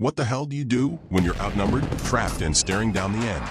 What the hell do you do when you're outnumbered, trapped, and staring down the end?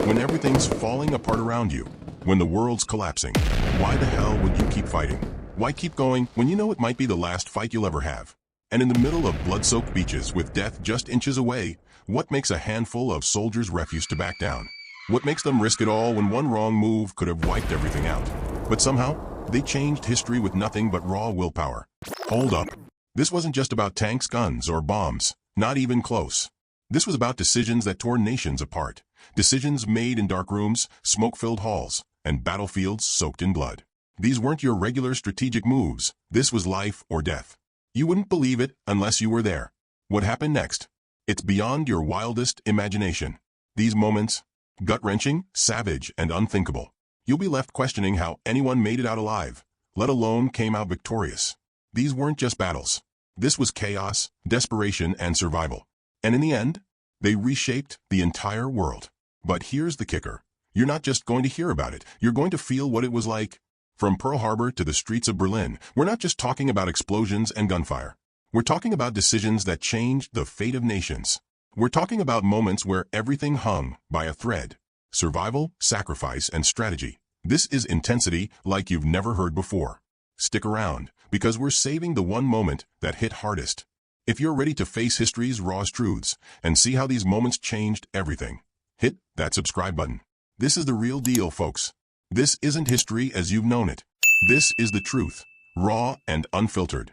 When everything's falling apart around you? When the world's collapsing? Why the hell would you keep fighting? Why keep going when you know it might be the last fight you'll ever have? And in the middle of blood-soaked beaches with death just inches away, what makes a handful of soldiers refuse to back down? What makes them risk it all when one wrong move could have wiped everything out? But somehow, they changed history with nothing but raw willpower. Hold up. This wasn't just about tanks, guns, or bombs. Not even close. This was about decisions that tore nations apart. Decisions made in dark rooms, smoke-filled halls, and battlefields soaked in blood. These weren't your regular strategic moves. This was life or death. You wouldn't believe it unless you were there. What happened next? It's beyond your wildest imagination. These moments, gut-wrenching, savage, and unthinkable. You'll be left questioning how anyone made it out alive, let alone came out victorious. These weren't just battles. This was chaos, desperation, and survival. And in the end, they reshaped the entire world. But here's the kicker. You're not just going to hear about it. You're going to feel what it was like. From Pearl Harbor to the streets of Berlin, we're not just talking about explosions and gunfire. We're talking about decisions that changed the fate of nations. We're talking about moments where everything hung by a thread. Survival, sacrifice, and strategy. This is intensity like you've never heard before. Stick around, because we're saving the one moment that hit hardest. If you're ready to face history's rawest truths and see how these moments changed everything, hit that subscribe button. This is the real deal, folks. This isn't history as you've known it. This is the truth, raw and unfiltered.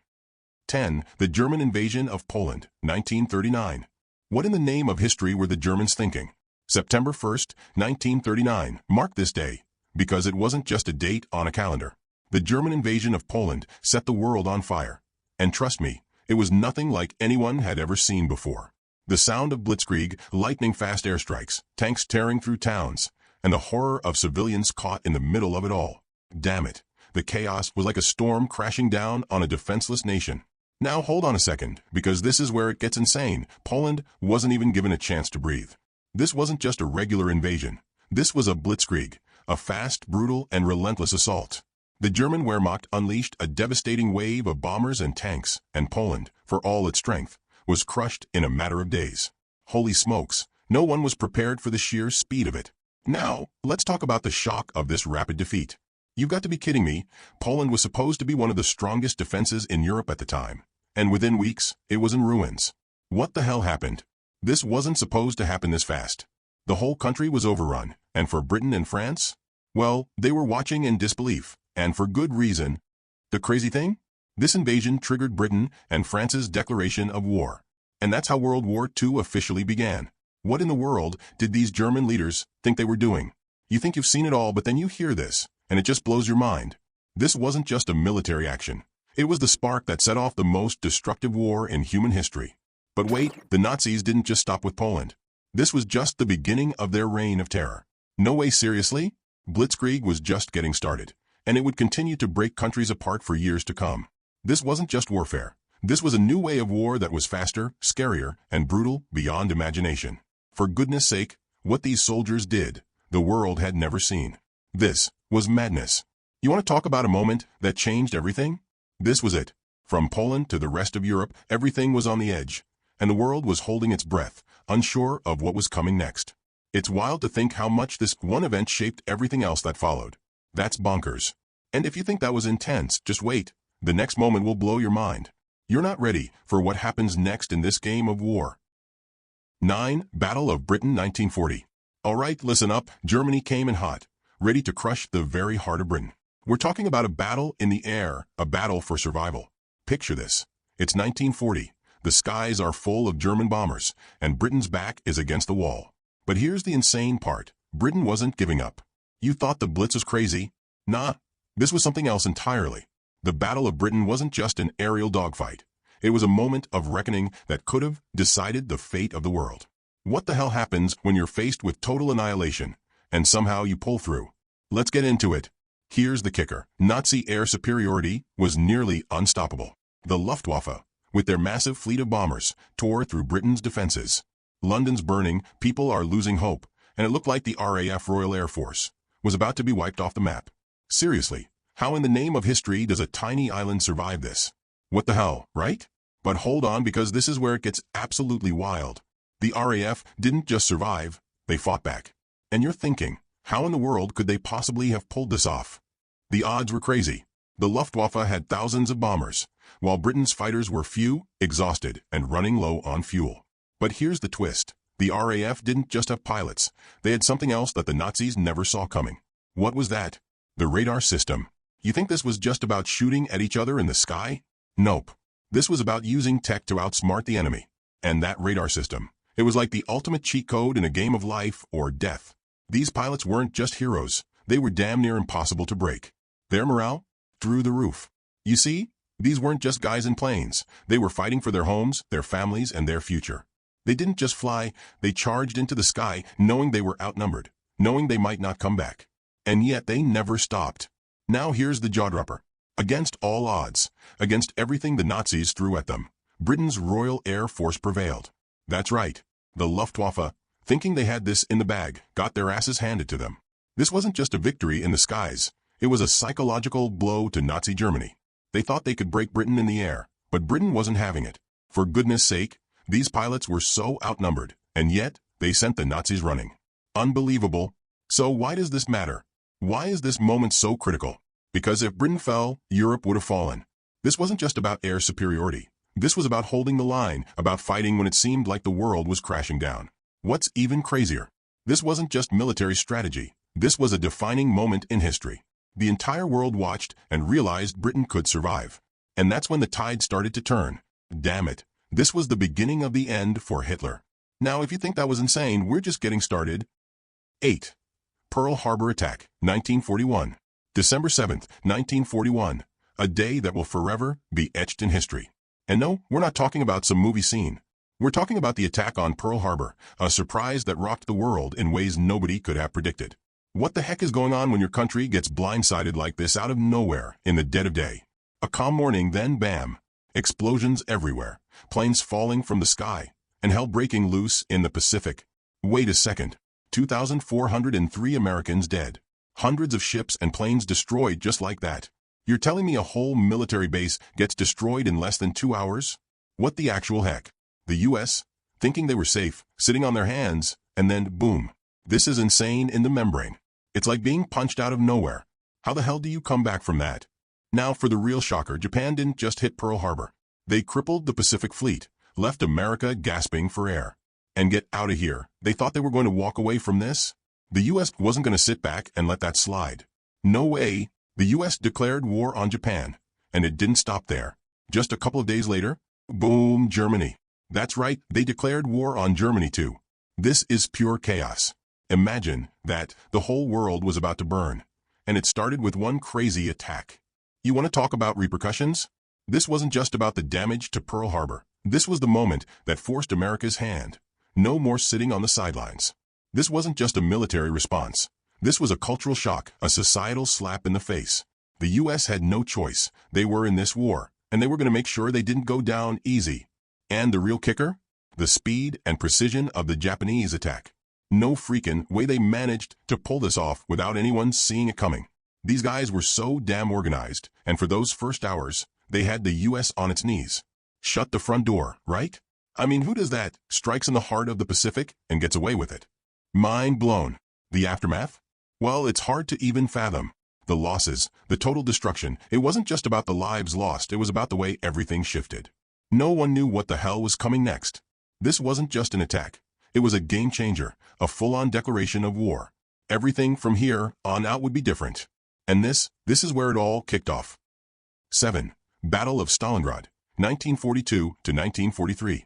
10. The German invasion of Poland, 1939. What in the name of history were the Germans thinking? September 1st, 1939, marked this day, because it wasn't just a date on a calendar. The German invasion of Poland set the world on fire. And trust me, it was nothing like anyone had ever seen before. The sound of blitzkrieg, lightning-fast airstrikes, tanks tearing through towns, and the horror of civilians caught in the middle of it all. Damn it, the chaos was like a storm crashing down on a defenseless nation. Now hold on a second, because this is where it gets insane. Poland wasn't even given a chance to breathe. This wasn't just a regular invasion. This was a blitzkrieg, a fast, brutal, and relentless assault. The German Wehrmacht unleashed a devastating wave of bombers and tanks, and Poland, for all its strength, was crushed in a matter of days. Holy smokes, no one was prepared for the sheer speed of it. Now, let's talk about the shock of this rapid defeat. You've got to be kidding me. Poland was supposed to be one of the strongest defenses in Europe at the time, and within weeks, it was in ruins. What the hell happened? This wasn't supposed to happen this fast. The whole country was overrun, and for Britain and France? Well, they were watching in disbelief. And for good reason. The crazy thing? This invasion triggered Britain and France's declaration of war. And that's how World War II officially began. What in the world did these German leaders think they were doing? You think you've seen it all, but then you hear this, and it just blows your mind. This wasn't just a military action. It was the spark that set off the most destructive war in human history. But wait, the Nazis didn't just stop with Poland. This was just the beginning of their reign of terror. No way, seriously? Blitzkrieg was just getting started. And it would continue to break countries apart for years to come. This wasn't just warfare. This was a new way of war that was faster, scarier, and brutal beyond imagination. For goodness sake, what these soldiers did, the world had never seen. This was madness. You want to talk about a moment that changed everything? This was it. From Poland to the rest of Europe, everything was on the edge, and the world was holding its breath, unsure of what was coming next. It's wild to think how much this one event shaped everything else that followed. That's bonkers. And if you think that was intense, just wait. The next moment will blow your mind. You're not ready for what happens next in this game of war. 9. Battle of Britain 1940. Alright, listen up. Germany came in hot, ready to crush the very heart of Britain. We're talking about a battle in the air, a battle for survival. Picture this. It's 1940. The skies are full of German bombers, and Britain's back is against the wall. But here's the insane part. Britain wasn't giving up. You thought the Blitz was crazy? Nah, this was something else entirely. The Battle of Britain wasn't just an aerial dogfight. It was a moment of reckoning that could have decided the fate of the world. What the hell happens when you're faced with total annihilation, and somehow you pull through? Let's get into it. Here's the kicker. Nazi air superiority was nearly unstoppable. The Luftwaffe, with their massive fleet of bombers, tore through Britain's defenses. London's burning, people are losing hope, and it looked like the RAF Royal Air Force was about to be wiped off the map. Seriously, how in the name of history does a tiny island survive this? What the hell, right? But hold on, because this is where it gets absolutely wild. The RAF didn't just survive, they fought back. And you're thinking, how in the world could they possibly have pulled this off? The odds were crazy. The Luftwaffe had thousands of bombers, while Britain's fighters were few, exhausted, and running low on fuel. But here's the twist. The RAF didn't just have pilots. They had something else that the Nazis never saw coming. What was that? The radar system. You think this was just about shooting at each other in the sky? Nope. This was about using tech to outsmart the enemy. And that radar system, it was like the ultimate cheat code in a game of life or death. These pilots weren't just heroes. They were damn near impossible to break. Their morale? Through the roof. You see, these weren't just guys in planes. They were fighting for their homes, their families, and their future. They didn't just fly, they charged into the sky knowing they were outnumbered, knowing they might not come back. And yet they never stopped. Now here's the jaw-dropper. Against all odds, against everything the Nazis threw at them, Britain's Royal Air Force prevailed. That's right. The Luftwaffe, thinking they had this in the bag, got their asses handed to them. This wasn't just a victory in the skies. It was a psychological blow to Nazi Germany. They thought they could break Britain in the air, but Britain wasn't having it. For goodness sake, these pilots were so outnumbered, and yet they sent the Nazis running. Unbelievable. So why does this matter? Why is this moment so critical? Because if Britain fell, Europe would have fallen. This wasn't just about air superiority. This was about holding the line, about fighting when it seemed like the world was crashing down. What's even crazier? This wasn't just military strategy. This was a defining moment in history. The entire world watched and realized Britain could survive. And that's when the tide started to turn. Damn it. This was the beginning of the end for Hitler. Now, if you think that was insane, we're just getting started. 8. Pearl Harbor Attack, 1941. December 7th, 1941. A day that will forever be etched in history. And no, we're not talking about some movie scene. We're talking about the attack on Pearl Harbor, a surprise that rocked the world in ways nobody could have predicted. What the heck is going on when your country gets blindsided like this out of nowhere in the dead of day? A calm morning, then bam. Explosions everywhere, planes falling from the sky, and hell breaking loose in the Pacific. Wait a second. 2,403 Americans dead. Hundreds of ships and planes destroyed just like that. You're telling me a whole military base gets destroyed in less than 2 hours? What the actual heck? The U.S., thinking they were safe, sitting on their hands, and then boom. This is insane in the membrane. It's like being punched out of nowhere. How the hell do you come back from that? Now for the real shocker, Japan didn't just hit Pearl Harbor. They crippled the Pacific Fleet, left America gasping for air. And get out of here. They thought they were going to walk away from this? The U.S. wasn't going to sit back and let that slide. No way. The U.S. declared war on Japan. And it didn't stop there. Just a couple of days later, boom, Germany. That's right, they declared war on Germany too. This is pure chaos. Imagine that the whole world was about to burn. And it started with one crazy attack. You want to talk about repercussions? This wasn't just about the damage to Pearl Harbor. This was the moment that forced America's hand. No more sitting on the sidelines. This wasn't just a military response. This was a cultural shock, a societal slap in the face. The U.S. had no choice. They were in this war, and they were going to make sure they didn't go down easy. And the real kicker? The speed and precision of the Japanese attack. No freaking way they managed to pull this off without anyone seeing it coming. These guys were so damn organized, and for those first hours, they had the U.S. on its knees. Shut the front door, right? I mean, who does that? Strikes in the heart of the Pacific and gets away with it. Mind blown. The aftermath? Well, it's hard to even fathom. The losses, the total destruction, it wasn't just about the lives lost, it was about the way everything shifted. No one knew what the hell was coming next. This wasn't just an attack. It was a game changer, a full-on declaration of war. Everything from here on out would be different. And this is where it all kicked off. 7. Battle of Stalingrad, 1942 to 1943.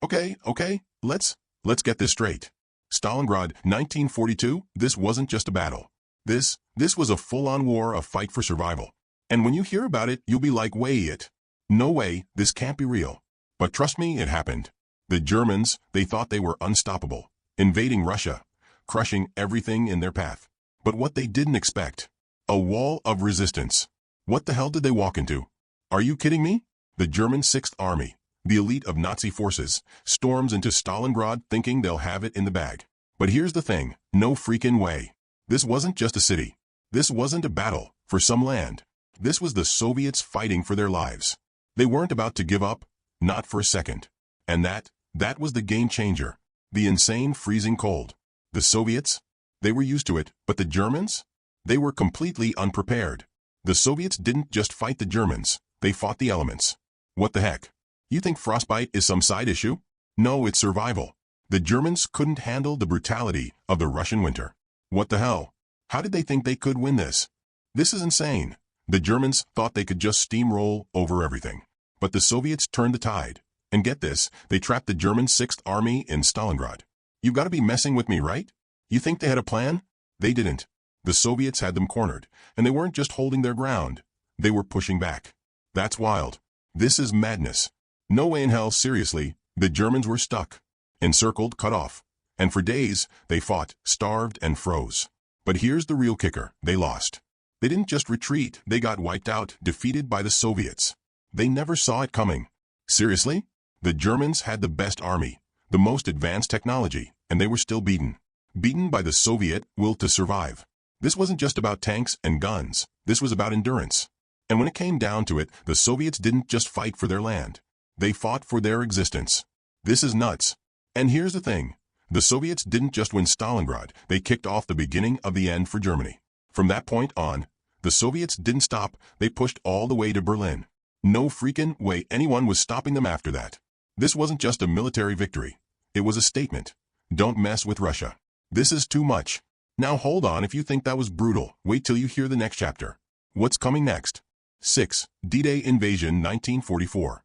Okay, let's get this straight. Stalingrad, 1942, this wasn't just a battle. This was a full-on war, a fight for survival. And when you hear about it, you'll be like, wait, no way, this can't be real. But trust me, it happened. The Germans, they thought they were unstoppable, invading Russia, crushing everything in their path. But what they didn't expect, a wall of resistance. What the hell did they walk into? Are you kidding me? The German 6th Army, the elite of Nazi forces, storms into Stalingrad thinking they'll have it in the bag. But here's the thing, no freaking way. This wasn't just a city. This wasn't a battle for some land. This was the Soviets fighting for their lives. They weren't about to give up. Not for a second. And that was the game changer. The insane freezing cold. The Soviets? They were used to it, but the Germans? They were completely unprepared. The Soviets didn't just fight the Germans, they fought the elements. What the heck? You think frostbite is some side issue? No, it's survival. The Germans couldn't handle the brutality of the Russian winter. What the hell? How did they think they could win this? This is insane. The Germans thought they could just steamroll over everything. But the Soviets turned the tide. And get this, they trapped the German 6th Army in Stalingrad. You've got to be messing with me, right? You think they had a plan? They didn't. The Soviets had them cornered, and they weren't just holding their ground. They were pushing back. That's wild. This is madness. No way in hell, seriously, the Germans were stuck. Encircled, cut off. And for days, they fought, starved, and froze. But here's the real kicker, they lost. They didn't just retreat, they got wiped out, defeated by the Soviets. They never saw it coming. Seriously? The Germans had the best army, the most advanced technology, and they were still beaten. Beaten by the Soviet will to survive. This wasn't just about tanks and guns, this was about endurance. And when it came down to it, the Soviets didn't just fight for their land. They fought for their existence. This is nuts. And here's the thing. The Soviets didn't just win Stalingrad, they kicked off the beginning of the end for Germany. From that point on, the Soviets didn't stop, they pushed all the way to Berlin. No freaking way anyone was stopping them after that. This wasn't just a military victory. It was a statement. Don't mess with Russia. This is too much. Now hold on, if you think that was brutal, wait till you hear the next chapter. What's coming next? 6. D-Day Invasion 1944.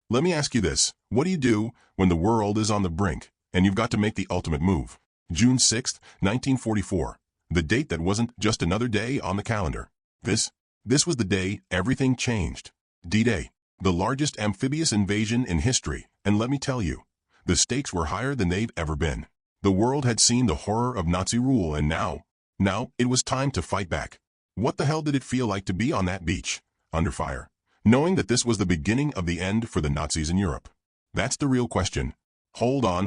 Let me ask you this. What do you do when the world is on the brink and you've got to make the ultimate move? June 6, 1944. The date that wasn't just another day on the calendar. This was the day everything changed. D-Day. The largest amphibious invasion in history, and let me tell you, the stakes were higher than they've ever been. The world had seen the horror of Nazi rule, and now it was time to fight back. What the hell did it feel like to be on that beach, under fire, knowing that this was the beginning of the end for the Nazis in Europe? That's the real question. Hold on,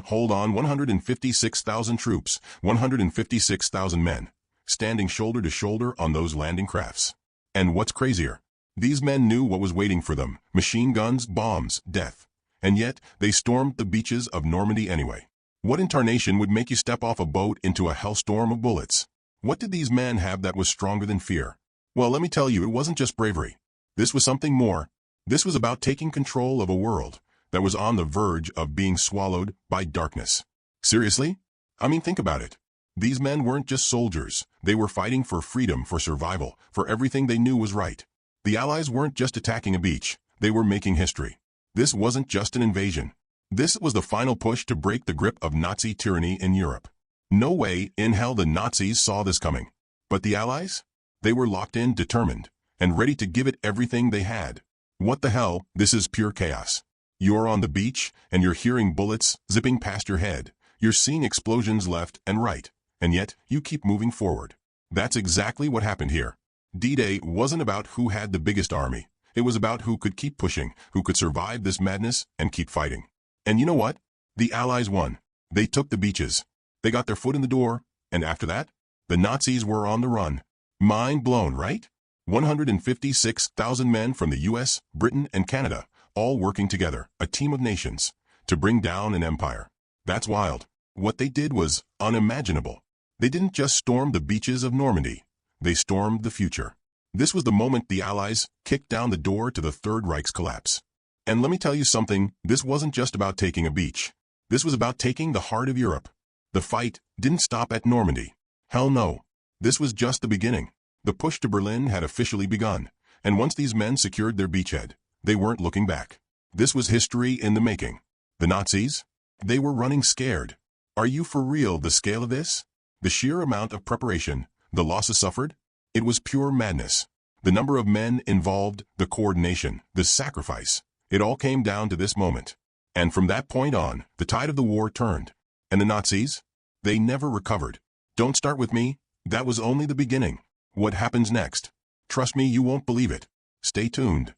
156,000 troops, 156,000 men, standing shoulder to shoulder on those landing crafts. And what's crazier? These men knew what was waiting for them, machine guns, bombs, death. And yet, they stormed the beaches of Normandy anyway. What in tarnation would make you step off a boat into a hellstorm of bullets? What did these men have that was stronger than fear? Well, let me tell you, it wasn't just bravery. This was something more. This was about taking control of a world that was on the verge of being swallowed by darkness. Seriously? I mean, think about it. These men weren't just soldiers. They were fighting for freedom, for survival, for everything they knew was right. The Allies weren't just attacking a beach, they were making history. This wasn't just an invasion. This was the final push to break the grip of Nazi tyranny in Europe. No way in hell the Nazis saw this coming. But the Allies? They were locked in, determined, and ready to give it everything they had. What the hell, this is pure chaos. You're on the beach, and you're hearing bullets zipping past your head. You're seeing explosions left and right, and yet you keep moving forward. That's exactly what happened here. D-Day wasn't about who had the biggest army. It was about who could keep pushing, who could survive this madness and keep fighting. And you know what? The Allies won. They took the beaches. They got their foot in the door, and after that, the Nazis were on the run. Mind blown, right? 156,000 men from the US, Britain, and Canada, all working together, a team of nations, to bring down an empire. That's wild. What they did was unimaginable. They didn't just storm the beaches of Normandy. They stormed the future. This was the moment the Allies kicked down the door to the Third Reich's collapse. And let me tell you something, this wasn't just about taking a beach. This was about taking the heart of Europe. The fight didn't stop at Normandy. Hell no. This was just the beginning. The push to Berlin had officially begun, and once these men secured their beachhead, they weren't looking back. This was history in the making. The Nazis? They were running scared. Are you for real? The scale of this? The sheer amount of preparation, the losses suffered? It was pure madness. The number of men involved, the coordination, the sacrifice. It all came down to this moment. And from that point on, the tide of the war turned. And the Nazis? They never recovered. Don't start with me. That was only the beginning. What happens next? Trust me, you won't believe it. Stay tuned.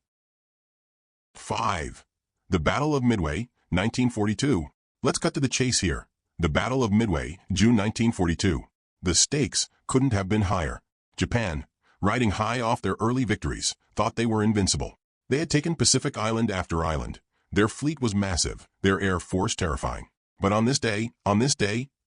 5. The Battle of Midway, 1942. Let's cut to the chase here. The Battle of Midway, June 1942. The stakes couldn't have been higher. Japan, riding high off their early victories, thought they were invincible. They had taken Pacific island after island. Their fleet was massive, their air force terrifying. But on this day,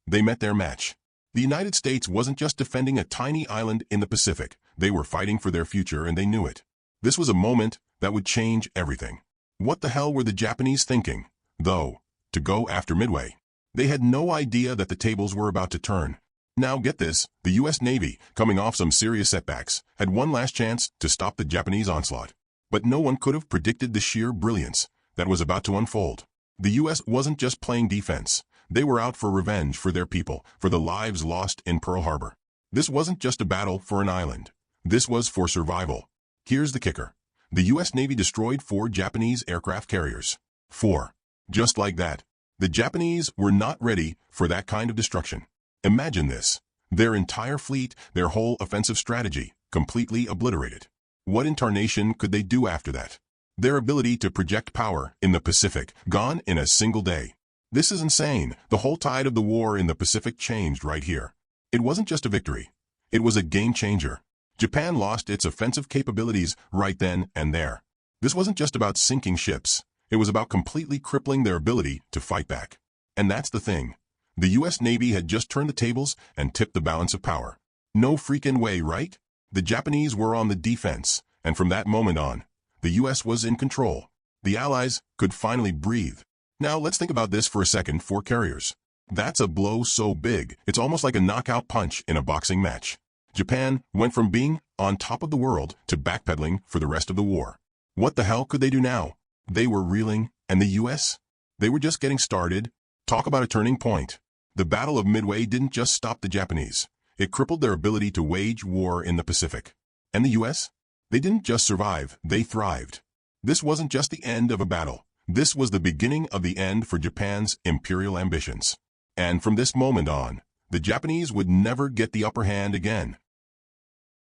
they met their match. The United States wasn't just defending a tiny island in the Pacific. They were fighting for their future, and they knew it. This was a moment that would change everything. What the hell were the Japanese thinking, though, to go after Midway? They had no idea that the tables were about to turn. Now get this, the U.S. Navy, coming off some serious setbacks, had one last chance to stop the Japanese onslaught. But no one could have predicted the sheer brilliance that was about to unfold. The U.S. wasn't just playing defense. They were out for revenge for their people, for the lives lost in Pearl Harbor. This wasn't just a battle for an island. This was for survival. Here's the kicker. The U.S. Navy destroyed 4 Japanese aircraft carriers. 4. Just like that. The Japanese were not ready for that kind of destruction. Imagine this. Their entire fleet, their whole offensive strategy, completely obliterated. What in tarnation could they do after that? Their ability to project power in the Pacific, gone in a single day. This is insane. The whole tide of the war in the Pacific changed right here. It wasn't just a victory. It was a game changer. Japan lost its offensive capabilities right then and there. This wasn't just about sinking ships. It was about completely crippling their ability to fight back. And that's the thing. The U.S. Navy had just turned the tables and tipped the balance of power. No freaking way, right? The Japanese were on the defense, and from that moment on, the U.S. was in control. The Allies could finally breathe. Now let's think about this for a second. 4 carriers. That's a blow so big, it's almost like a knockout punch in a boxing match. Japan went from being on top of the world to backpedaling for the rest of the war. What the hell could they do now? They were reeling, and the U.S.? They were just getting started. Talk about a turning point. The Battle of Midway didn't just stop the Japanese. It crippled their ability to wage war in the Pacific. And the U.S.? They didn't just survive, they thrived. This wasn't just the end of a battle. This was the beginning of the end for Japan's imperial ambitions. And from this moment on, the Japanese would never get the upper hand again.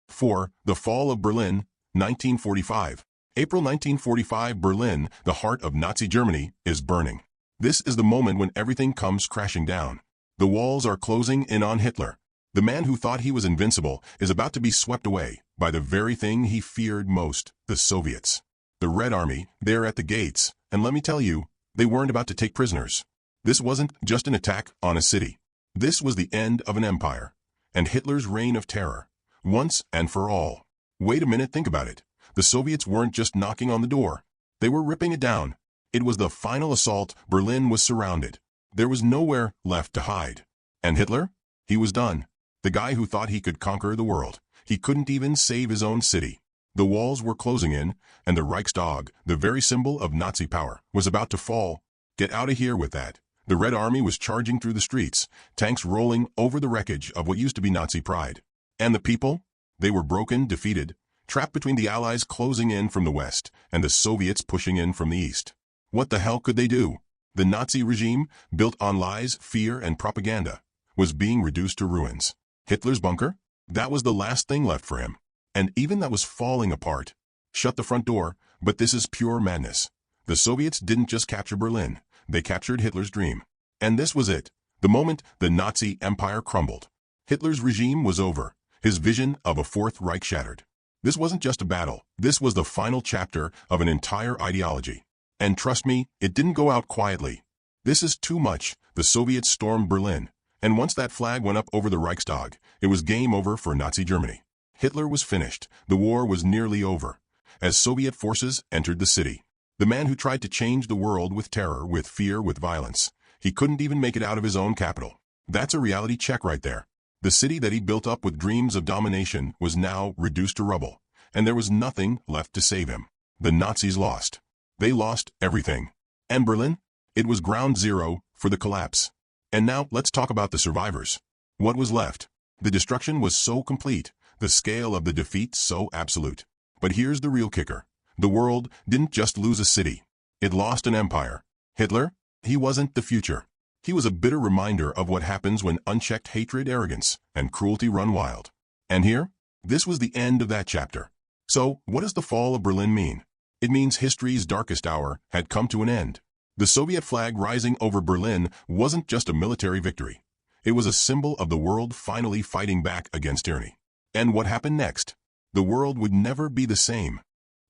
4. The Fall of Berlin, 1945. April 1945, Berlin, the heart of Nazi Germany, is burning. This is the moment when everything comes crashing down. The walls are closing in on Hitler. The man who thought he was invincible is about to be swept away by the very thing he feared most, the Soviets. The Red Army, they're at the gates, and let me tell you, they weren't about to take prisoners. This wasn't just an attack on a city. This was the end of an empire, and Hitler's reign of terror, once and for all. Wait a minute, think about it. The Soviets weren't just knocking on the door. They were ripping it down. It was the final assault. Berlin was surrounded. There was nowhere left to hide. And Hitler? He was done. The guy who thought he could conquer the world. He couldn't even save his own city. The walls were closing in, and the Reichstag, the very symbol of Nazi power, was about to fall. Get out of here with that. The Red Army was charging through the streets, tanks rolling over the wreckage of what used to be Nazi pride. And the people? They were broken, defeated, trapped between the Allies closing in from the west and the Soviets pushing in from the east. What the hell could they do? The Nazi regime, built on lies, fear, and propaganda, was being reduced to ruins. Hitler's bunker? That was the last thing left for him. And even that was falling apart. Shut the front door, but this is pure madness. The Soviets didn't just capture Berlin, they captured Hitler's dream. And this was it. The moment the Nazi empire crumbled. Hitler's regime was over. His vision of a Fourth Reich shattered. This wasn't just a battle. This was the final chapter of an entire ideology. And trust me, it didn't go out quietly. This is too much. The Soviets stormed Berlin. And once that flag went up over the Reichstag, it was game over for Nazi Germany. Hitler was finished. The war was nearly over. As Soviet forces entered the city, the man who tried to change the world with terror, with fear, with violence, he couldn't even make it out of his own capital. That's a reality check right there. The city that he built up with dreams of domination was now reduced to rubble, and there was nothing left to save him. The Nazis lost. They lost everything. And Berlin? It was ground zero for the collapse. And now let's talk about the survivors. What was left? The destruction was so complete, the scale of the defeat so absolute. But here's the real kicker. The world didn't just lose a city. It lost an empire. Hitler? He wasn't the future. He was a bitter reminder of what happens when unchecked hatred, arrogance, and cruelty run wild. And here? This was the end of that chapter. So, what does the fall of Berlin mean? It means history's darkest hour had come to an end. The Soviet flag rising over Berlin wasn't just a military victory. It was a symbol of the world finally fighting back against tyranny. And what happened next? The world would never be the same.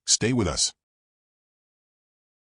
Stay with us.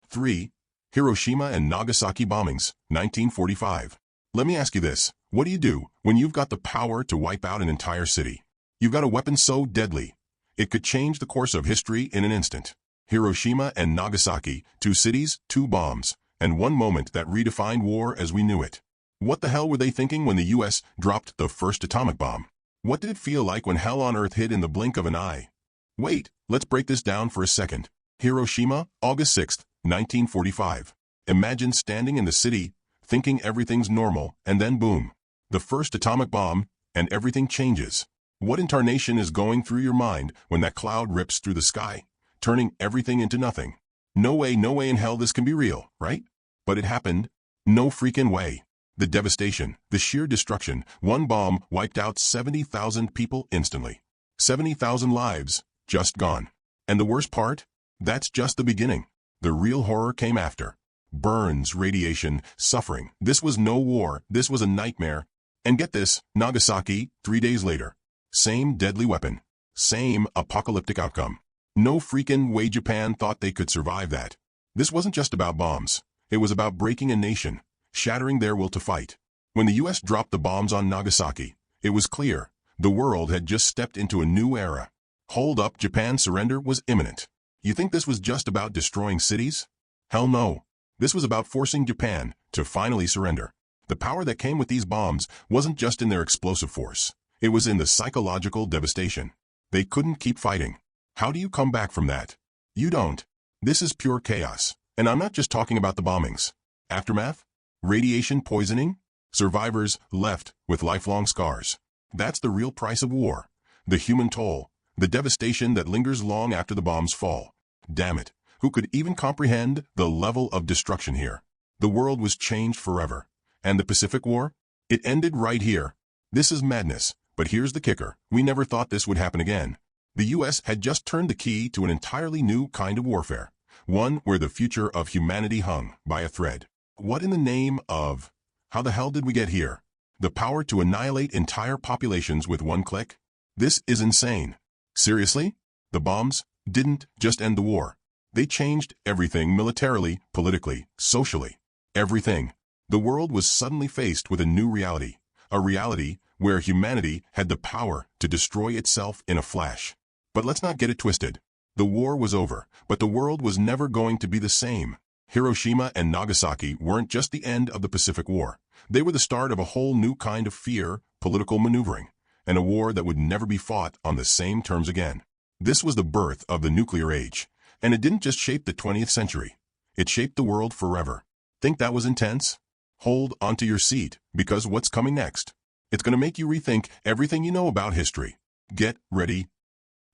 3. Hiroshima and Nagasaki bombings, 1945. Let me ask you this. What do you do when you've got the power to wipe out an entire city? You've got a weapon so deadly, it could change the course of history in an instant. Hiroshima and Nagasaki, 2 cities, 2 bombs, and one moment that redefined war as we knew it. What the hell were they thinking when the U.S. dropped the first atomic bomb? What did it feel like when hell on earth hit in the blink of an eye? Wait, let's break this down for a second. Hiroshima, August 6, 1945. Imagine standing in the city, thinking everything's normal, and then boom. The first atomic bomb, and everything changes. What in tarnation is going through your mind when that cloud rips through the sky, turning everything into nothing? No way in hell this can be real, right? But it happened. No freaking way. The devastation, the sheer destruction, one bomb wiped out 70,000 people instantly. 70,000 lives, just gone. And the worst part? That's just the beginning. The real horror came after. Burns, radiation, suffering. This was no war, this was a nightmare. And get this, Nagasaki, 3 days later. Same deadly weapon. Same apocalyptic outcome. No freaking way Japan thought they could survive that. This wasn't just about bombs. It was about breaking a nation, shattering their will to fight. When the U.S. dropped the bombs on Nagasaki, it was clear. The world had just stepped into a new era. Hold up, Japan's surrender was imminent. You think this was just about destroying cities? Hell no. This was about forcing Japan to finally surrender. The power that came with these bombs wasn't just in their explosive force. It was in the psychological devastation. They couldn't keep fighting. How do you come back from that? You don't. This is pure chaos. And I'm not just talking about the bombings. Aftermath? Radiation poisoning? Survivors left with lifelong scars. That's the real price of war. The human toll. The devastation that lingers long after the bombs fall. Damn it. Who could even comprehend the level of destruction here? The world was changed forever. And the Pacific War? It ended right here. This is madness. But here's the kicker. We never thought this would happen again. The U.S. had just turned the key to an entirely new kind of warfare. One where the future of humanity hung by a thread. What in the name of? How the hell did we get here? The power to annihilate entire populations with one click? This is insane. Seriously? The bombs didn't just end the war. They changed everything militarily, politically, socially. Everything. The world was suddenly faced with a new reality. A reality where humanity had the power to destroy itself in a flash. But let's not get it twisted. The war was over, but the world was never going to be the same. Hiroshima and Nagasaki weren't just the end of the Pacific War. They were the start of a whole new kind of fear, political maneuvering, and a war that would never be fought on the same terms again. This was the birth of the nuclear age, and it didn't just shape the 20th century. It shaped the world forever. Think that was intense? Hold onto your seat, because what's coming next? It's going to make you rethink everything you know about history. Get ready.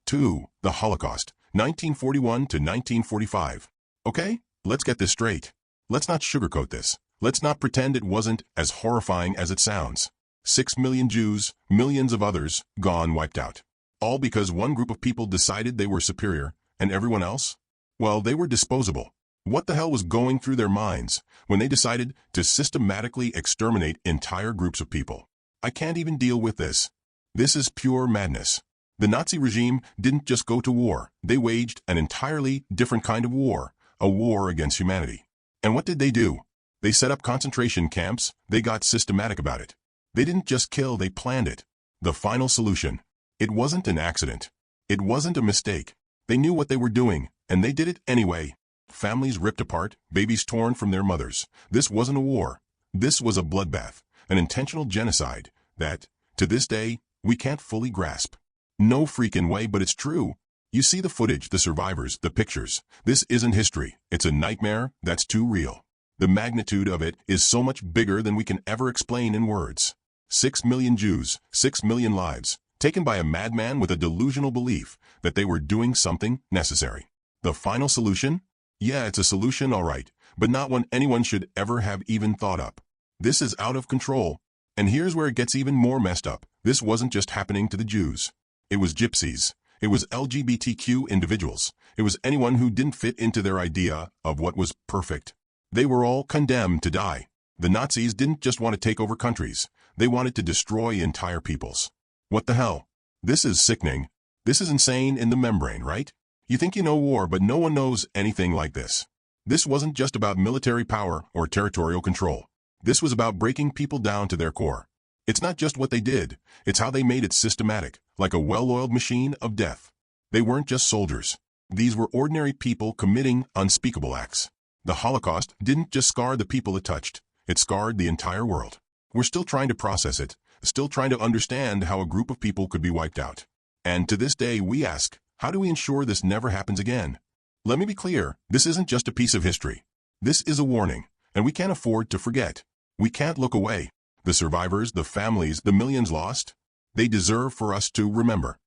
2. The Holocaust, 1941 to 1945. Okay, let's get this straight. Let's not sugarcoat this. Let's not pretend it wasn't as horrifying as it sounds. 6 million Jews, millions of others, gone, wiped out. All because one group of people decided they were superior, and everyone else? Well, they were disposable. What the hell was going through their minds when they decided to systematically exterminate entire groups of people? I can't even deal with this. This is pure madness. The Nazi regime didn't just go to war. They waged an entirely different kind of war, a war against humanity. And what did they do? They set up concentration camps. They got systematic about it. They didn't just kill, they planned it. The final solution. It wasn't an accident. It wasn't a mistake. They knew what they were doing, and they did it anyway. Families ripped apart, babies torn from their mothers. This wasn't a war. This was a bloodbath, an intentional genocide that, to this day, we can't fully grasp. No freaking way, but it's true. You see the footage, the survivors, the pictures. This isn't history. It's a nightmare that's too real. The magnitude of it is so much bigger than we can ever explain in words. 6 million Jews, 6 million lives, taken by a madman with a delusional belief that they were doing something necessary. The final solution? Yeah, it's a solution, all right, but not one anyone should ever have even thought up. This is out of control. And here's where it gets even more messed up. This wasn't just happening to the Jews. It was gypsies. It was LGBTQ individuals. It was anyone who didn't fit into their idea of what was perfect. They were all condemned to die. The Nazis didn't just want to take over countries. They wanted to destroy entire peoples. What the hell? This is sickening. This is insane in the membrane, right? You think you know war, but no one knows anything like this. This wasn't just about military power or territorial control. This was about breaking people down to their core. It's not just what they did, it's how they made it systematic, like a well-oiled machine of death. They weren't just soldiers. These were ordinary people committing unspeakable acts. The Holocaust didn't just scar the people it touched, it scarred the entire world. We're still trying to process it, still trying to understand how a group of people could be wiped out. And to this day we ask, how do we ensure this never happens again? Let me be clear, this isn't just a piece of history. This is a warning, and we can't afford to forget. We can't look away. The survivors, the families, the millions lost, they deserve for us to remember.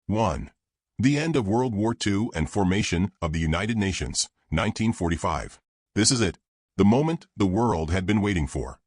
1. The end of World War II and formation of the United Nations, 1945. This is it, the moment the world had been waiting for.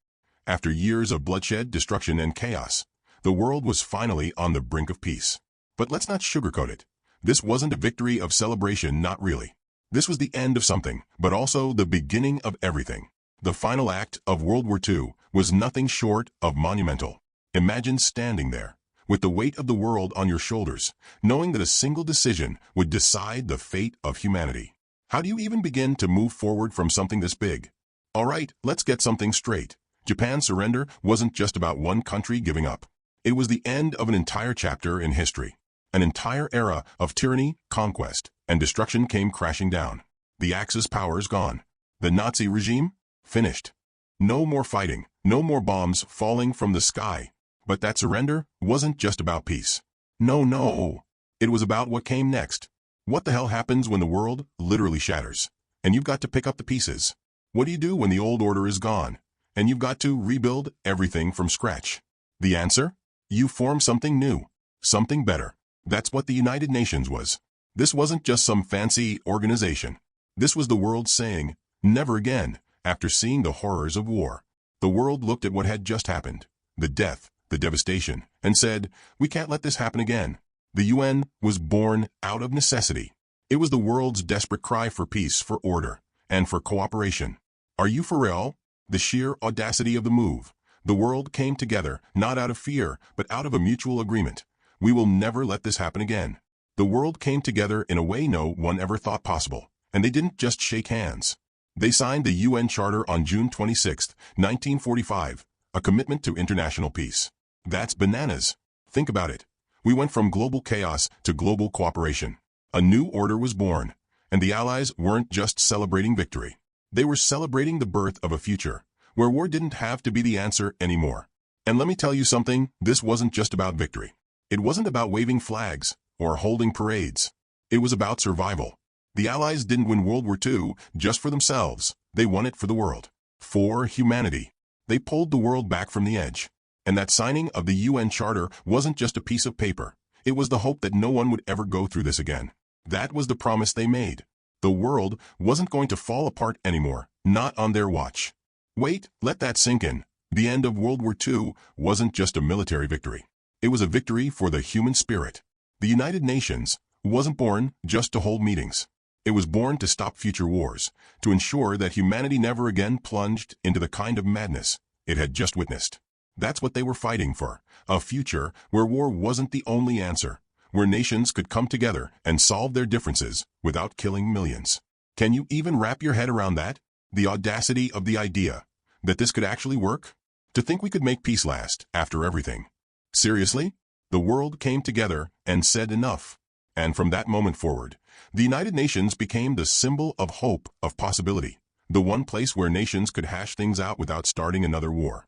After years of bloodshed, destruction, and chaos, the world was finally on the brink of peace. But let's not sugarcoat it. This wasn't a victory of celebration, not really. This was the end of something, but also the beginning of everything. The final act of World War II was nothing short of monumental. Imagine standing there, with the weight of the world on your shoulders, knowing that a single decision would decide the fate of humanity. How do you even begin to move forward from something this big? All right, let's get something straight. Japan's surrender wasn't just about one country giving up. It was the end of an entire chapter in history. An entire era of tyranny, conquest, and destruction came crashing down. The Axis powers gone. The Nazi regime? Finished. No more fighting, no more bombs falling from the sky. But that surrender wasn't just about peace. No. It was about what came next. What the hell happens when the world literally shatters, and you've got to pick up the pieces? What do you do when the old order is gone, and you've got to rebuild everything from scratch? The answer? You form something new, something better. That's what the United Nations was. This wasn't just some fancy organization. This was the world saying, never again, after seeing the horrors of war. The world looked at what had just happened, the death, the devastation, and said, we can't let this happen again. The UN was born out of necessity. It was the world's desperate cry for peace, for order, and for cooperation. Are you for real? The sheer audacity of the move. The world came together, not out of fear, but out of a mutual agreement. We will never let this happen again. The world came together in a way no one ever thought possible, and they didn't just shake hands. They signed the UN Charter on June 26, 1945, a commitment to international peace. That's bananas. Think about it. We went from global chaos to global cooperation. A new order was born, and the Allies weren't just celebrating victory. They were celebrating the birth of a future, where war didn't have to be the answer anymore. And let me tell you something, this wasn't just about victory. It wasn't about waving flags or holding parades. It was about survival. The Allies didn't win World War II just for themselves. They won it for the world. For humanity. They pulled the world back from the edge. And that signing of the UN Charter wasn't just a piece of paper. It was the hope that no one would ever go through this again. That was the promise they made. The world wasn't going to fall apart anymore, not on their watch. Wait, let that sink in. The end of World War II wasn't just a military victory. It was a victory for the human spirit. The United Nations wasn't born just to hold meetings. It was born to stop future wars, to ensure that humanity never again plunged into the kind of madness it had just witnessed. That's what they were fighting for, a future where war wasn't the only answer, where nations could come together and solve their differences without killing millions. Can you even wrap your head around that? The audacity of the idea that this could actually work? To think we could make peace last after everything. Seriously? The world came together and said enough. And from that moment forward, the United Nations became the symbol of hope, of possibility, the one place where nations could hash things out without starting another war.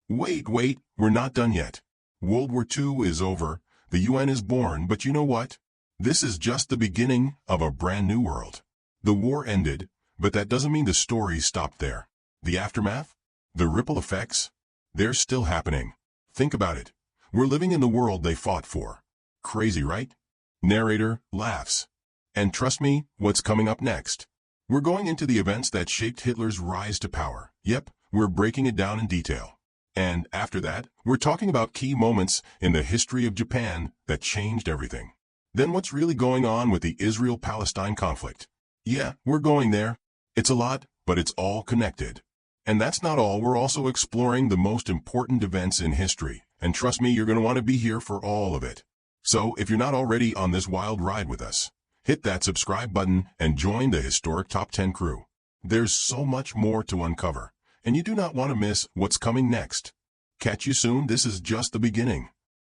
Wait, we're not done yet. World War II is over, the UN is born, but you know what? This is just the beginning of a brand new world. The war ended, but that doesn't mean the story stopped there. The aftermath? The ripple effects? They're still happening. Think about it. We're living in the world they fought for. Crazy, right? Narrator laughs. And trust me, what's coming up next? We're going into the events that shaped Hitler's rise to power. Yep, we're breaking it down in detail. And after that, we're talking about key moments in the history of Japan that changed everything. Then what's really going on with the Israel-Palestine conflict? Yeah, we're going there. It's a lot, but it's all connected. And that's not all. We're also exploring the most important events in history. And trust me, you're going to want to be here for all of it. So if you're not already on this wild ride with us, Hit that subscribe button and join the historic Top 10 crew. There's so much more to uncover, and you do not want to miss what's coming next. Catch you soon. This is just the beginning.